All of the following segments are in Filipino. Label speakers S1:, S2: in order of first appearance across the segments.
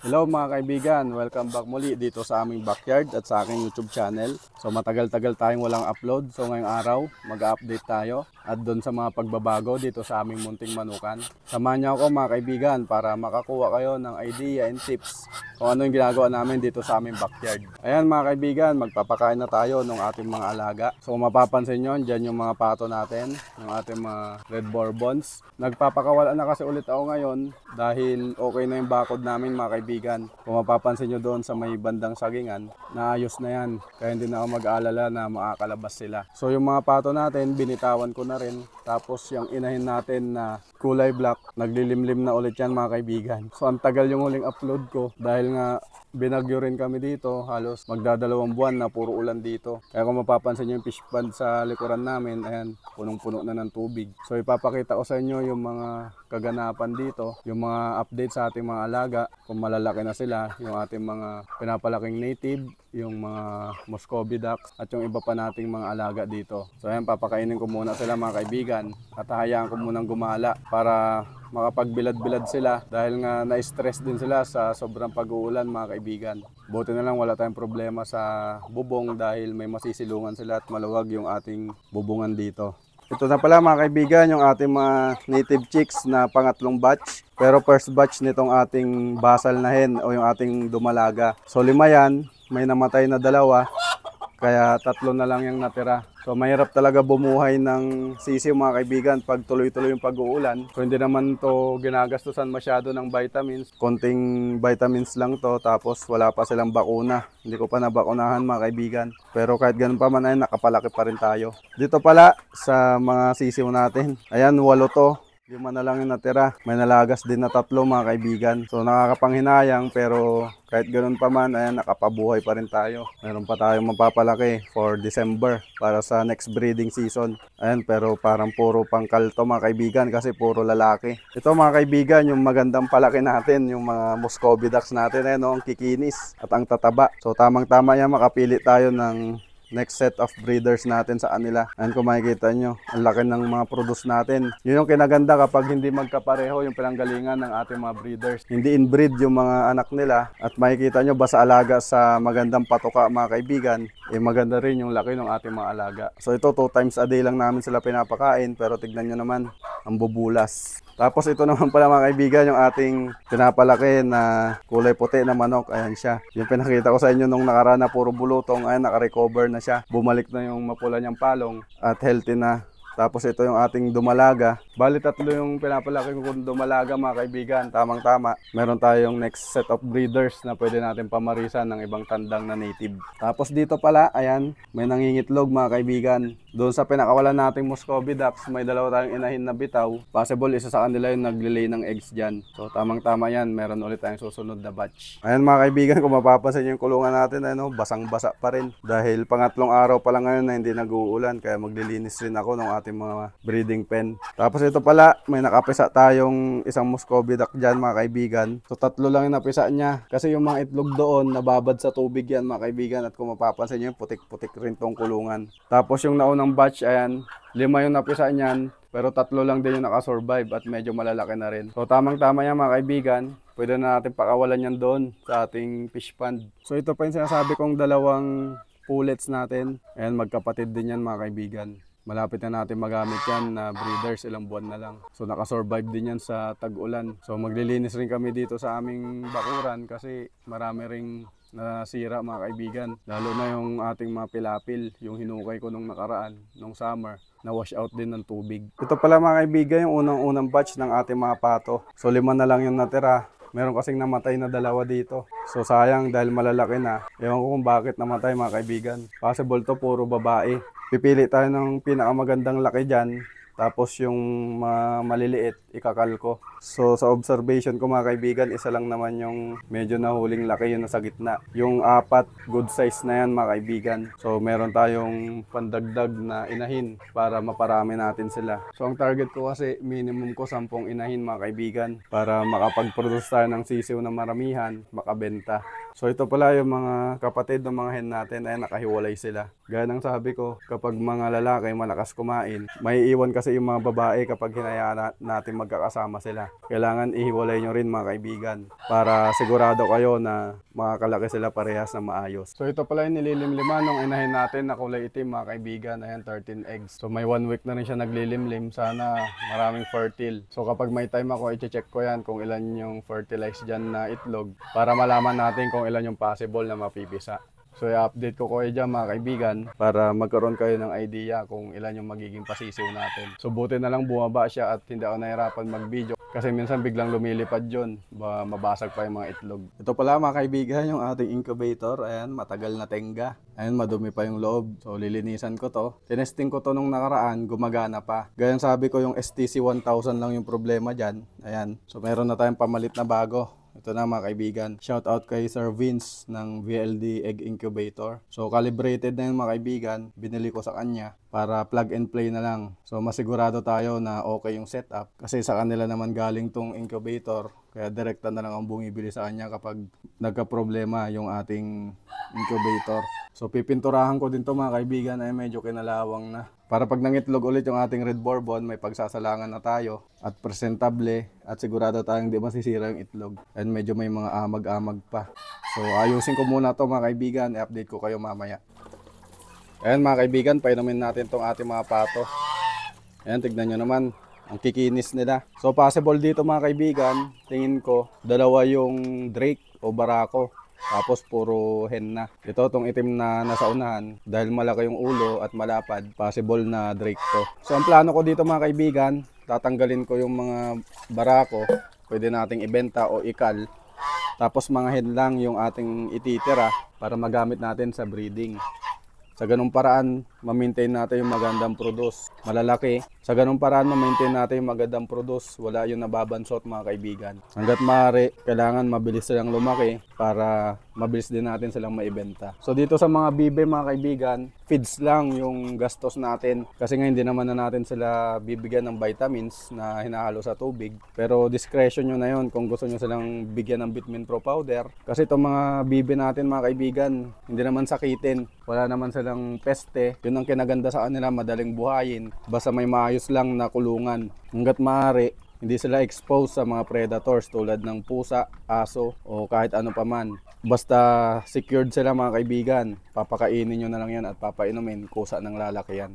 S1: Hello mga kaibigan, welcome back muli dito sa aming backyard at sa aking YouTube channel. So matagal-tagal tayong walang upload. So ngayong araw, mag-update tayo at doon sa mga pagbabago dito sa aming munting manukan. Samahan niyo ako mga kaibigan para makakuha kayo ng idea and tips kung ano yung ginagawa namin dito sa aming backyard. Ayan mga kaibigan, magpapakain na tayo ng ating mga alaga. So kung mapapansin nyo, dyan yung mga pato natin, yung ating mga red bourbons. Nagpapakawala na kasi ulit ako ngayon dahil okay na yung bakod namin mga kaibigan. Kung mapapansin nyo doon sa may bandang sagingan, naayos na yan. Kaya hindi na ako mag-aalala na makakalabas sila. So yung mga pato natin, binitawan ko na rin. Tapos yung inahin natin na kulay black, naglilimlim na ulit yan mga kaibigan. So ang tagal yung huling upload ko dahil nga binagyo rin kami dito. Halos magdadalawang buwan na puro ulan dito. Kaya kung mapapansin nyo yung fish pond sa likuran namin, ayan, punong-puno na ng tubig. So ipapakita ko sa inyo yung mga kaganapan dito, yung mga update sa ating mga alaga, kung malalaki na sila, yung ating mga pinapalaking native, yung mga Muscovy ducks, at yung iba pa nating mga alaga dito. So ayan, papakainin ko muna sila mga kaibigan at hayaan ko munang gumala para makapagbilad-bilad sila dahil nga na-stress din sila sa sobrang pag-uulan mga kaibigan. Buti na lang wala tayong problema sa bubong dahil may masisilungan sila at maluwag yung ating bubungan dito. Ito na pala mga kaibigan yung ating mga native chicks na pangatlong batch. Pero first batch nitong ating basal na hen o yung ating dumalaga. So 5 yan, may namatay na 2. Kaya 3 na lang yung natira. So mahirap talaga bumuhay ng sisiw mga kaibigan pag tuloy-tuloy yung pag-uulan. So hindi naman to ginagastusan masyado ng vitamins. Konting vitamins lang to, tapos wala pa silang bakuna. Hindi ko pa nabakunahan mga kaibigan. Pero kahit ganun pa man ay nakapalaki pa rin tayo. Dito pala sa mga sisiw natin. Ayan, 8 to. 5 na lang yung natira. May nalagas din na 3 mga kaibigan. So nakakapanghinayang pero kahit ganoon pa man, ayan, nakapabuhay pa rin tayo. Meron pa tayong mapapalaki for December para sa next breeding season. Ayan, pero parang puro pangkalto mga kaibigan kasi puro lalaki. Ito mga kaibigan, yung magandang palaki natin, yung mga Muscovy ducks natin, ayan, ang kikinis at ang tataba. So tamang-tama yan, makapili tayo ng next set of breeders natin sa kanila. Ayan, kung makikita nyo, ang laki ng mga produce natin. Yun yung kinaganda kapag hindi magkapareho yung pinanggalingan ng ating mga breeders. Hindi inbreed yung mga anak nila at makikita nyo basta alaga sa magandang patoka mga kaibigan, maganda rin yung laki ng ating mga alaga. So ito 2 times a day lang namin sila pinapakain pero tignan nyo naman ang bubulas. Tapos ito naman pala mga kaibigan yung ating pinapalaki na kulay puti na manok. Ayan siya. Yung pinakita ko sa inyo nung nakaraan na puro bulutong, ayan, naka-recover na siya. Bumalik na yung mapula niyang palong at healthy na. Tapos ito yung ating dumalaga. Bali 3 yung pinapalaki kong dumalaga mga kaibigan. Tamang-tama. Meron tayong next set of breeders na pwede natin pamarisan ng ibang tandang na native. Tapos dito pala, ayan, may nangingitlog mga kaibigan. Doon sa pinakawalan nating Muscovy ducks, may 2 tayong inahin na bitaw. Possible isa sa kanila yung nagli-lay ng eggs dyan. So tamang-tama yan. Meron ulit tayong susunod na batch. Ayan mga kaibigan, kung mapapansin yung kulungan natin, ano, basang-basa pa rin. Dahil pangatlong araw pa lang ngayon na hindi nag-uulan. Kaya maglilinis rin ako ng ating mga breeding pen. Tapos ito pala, may nakapisa tayong isang Muscovy duck dyan mga kaibigan. So 3 lang yung napisa niya. Kasi yung mga itlog doon, nababad sa tubig yan mga kaibigan. At kung mapapansin nyo, putik-putik rin tong kulungan. Tapos yung naunang batch, ayan, 5 yung napisa niyan. Pero 3 lang din yung nakasurvive at medyo malalaki na rin. So tamang-tama yan mga kaibigan. Pwede na natin pakawalan yan doon sa ating fish pond. So ito pa yung sinasabi kong 2 pullets natin. Ayan, magkapatid din yan mga kaibigan. Malapit na natin magamit yan na breeders, ilang buwan na lang. So nakasurvive din yan sa tag-ulan. So maglilinis rin kami dito sa aming bakuran kasi marami ring nasira mga kaibigan. Lalo na yung ating mga pilapil, yung hinukay ko nung nakaraan, nung summer, na wash out din ng tubig. Ito pala mga kaibigan yung unang-unang batch ng ating mga pato. So 5 na lang yung natira. Meron kasing namatay na 2 dito. So sayang dahil malalaki na. Ewan ko kung bakit namatay mga kaibigan. Possible to puro babae. Pipili tayo ng pinakamagandang laki dyan. Tapos yung maliliit, ikakal ko. So sa observation ko mga kaibigan, isa lang naman yung medyo nahuling laki, yun nasa gitna. Yung 4, good size na yan mga kaibigan. So meron tayong pandagdag na inahin para maparami natin sila. So ang target ko kasi minimum ko 10 inahin mga kaibigan para makapag-produce tayo ng sisiw na maramihan, makabenta. So ito pala yung mga kapatid ng mga hen natin ay nakahiwalay sila. Gaya ng sabi ko, kapag mga lalaki malakas kumain, may iwan kasi yung mga babae kapag hinayaan natin magkakasama sila. Kailangan ihiwalay nyo rin mga kaibigan para sigurado kayo na makakalaki sila parehas na maayos. So ito pala yung nililimliman nung inahin natin na kulay itim mga kaibigan. Ayan, 13 eggs. So may 1 week na rin siya naglilimlim. Sana maraming fertile. So kapag may time ako, i-check ko yan kung ilan yung fertilize dyan na itlog para malaman natin kung ilan yung possible na mapipisa. So i-update ko kayo dyan mga kaibigan para magkaroon kayo ng idea kung ilan yung magiging pasisiw natin. So buti na lang bumaba siya at hindi ako nahirapan mag-video kasi minsan biglang lumilipad yun. Mabasag pa yung mga itlog. Ito pala mga kaibigan yung ating incubator. Ayan, matagal na tenga. Ayan, madumi pa yung loob. So lilinisan ko to. Tinesting ko to nung nakaraan, gumagana pa. Gayang sabi ko yung STC 1000 lang yung problema dyan. Ayan, so meron na tayong pamalit na bago. Ito na mga kaibigan. Shout out kay Sir Vince ng VLD Egg Incubator. So calibrated na yun mga kaibigan. Binili ko sa kanya para plug and play na lang. So masigurado tayo na okay yung setup. Kasi sa kanila naman galing tong incubator. Kaya direkta na lang ang bumibili sa kanya kapag nagka-problema yung ating incubator. So pipinturahan ko din to mga kaibigan ay medyo kinalawang na. Para pag nangitlog ulit yung ating Red Bourbon, may pagsasalangan na tayo at presentable at sigurado tayong di masisira yung itlog. And medyo may mga amag-amag pa. So ayusin ko muna to mga kaibigan, i-update ko kayo mamaya. Ayan mga kaibigan, painumin natin tong ating mga pato. Ayan, tignan nyo naman, ang kikinis nila. So possible dito mga kaibigan, tingin ko, dalawa yung Drake o Barako. Tapos puro hen na. Ito tong itim na nasa unahan, dahil malaki yung ulo at malapad, possible na Drake to. So ang plano ko dito mga kaibigan, tatanggalin ko yung mga barako, pwede nating ibenta o ikal. Tapos mga hen lang yung ating ititira para magamit natin sa breeding. Sa ganung paraan, ma-maintain natin yung magandang produce. Malalaki. Sa ganung paraan, ma-maintain natin yung magandang produce. Wala yung nababansot mga kaibigan. Hanggat maaari, kailangan mabilis silang lumaki para mabilis din natin silang maibenta. So dito sa mga bibe mga kaibigan, feeds lang yung gastos natin. Kasi nga hindi naman na natin sila bibigyan ng vitamins na hinahalo sa tubig. Pero discretion nyo na yun kung gusto nyo silang bigyan ng Vitamin Pro powder. Kasi itong mga bibe natin mga kaibigan, hindi naman sakitin. Wala naman silang peste. Yun ang kinaganda sa kanila, madaling buhayin. Basta may maayos lang na kulungan. Hanggat maaari, hindi sila exposed sa mga predators tulad ng pusa, aso o kahit ano pa man. Basta secured sila mga kaibigan, papakainin nyo na lang yan at papainumin, kusa ng lalaki yan.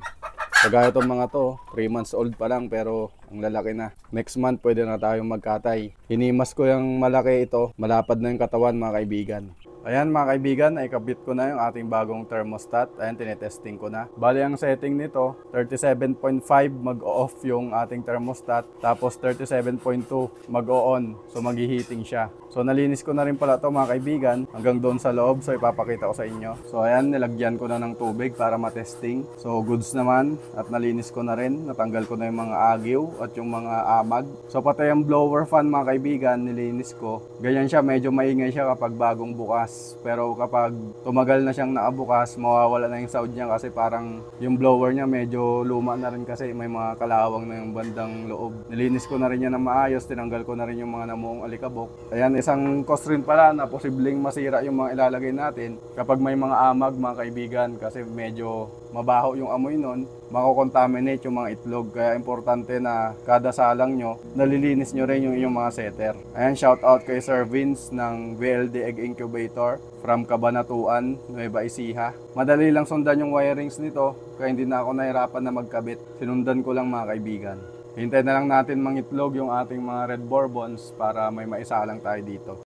S1: Kagaya itong mga to, 3 months old pa lang pero ang lalaki na. Next month pwede na tayong magkatay. Hinimas ko yung malaki ito, malapad na yung katawan mga kaibigan. Ayan mga kaibigan, naikabit ko na yung ating bagong thermostat. Ayan, tinetesting ko na. Bali ang setting nito, 37.5 mag-off yung ating thermostat. Tapos 37.2 mag-on. So maghihiting siya. So nalinis ko na rin pala to mga kaibigan. Hanggang doon sa loob. So ipapakita ko sa inyo. So ayan, nilagyan ko na ng tubig para matesting. So goods naman. At nalinis ko na rin. Natanggal ko na yung mga agiw at yung mga amag. So pati yung blower fan mga kaibigan, nilinis ko. Ganyan siya, medyo maingay siya kapag bagong bukas. Pero kapag tumagal na siyang nakabukas, mawawala na yung sound niya kasi parang yung blower niya medyo luma na rin kasi may mga kalawang na yung bandang loob. Nilinis ko na rin yan ng maayos, tinanggal ko na rin yung mga namuong alikabok. Ayan, isang cost rin pala na posibleng masira yung mga ilalagay natin kapag may mga amag mga kaibigan kasi medyo mabaho yung amoy nun, mako-contaminate yung mga itlog. Kaya importante na kada salang nyo, nalilinis nyo rin yung inyong mga setter. Ayan, shout out kay Sir Vince ng VLD Egg Incubator from Cabanatuan, Nueva Ecija. Madali lang sundan yung wirings nito, kaya hindi na ako nahirapan na magkabit. Sinundan ko lang mga kaibigan. Hintayin na lang natin mangitlog yung ating mga Red Bourbons para may maisalang tayo dito.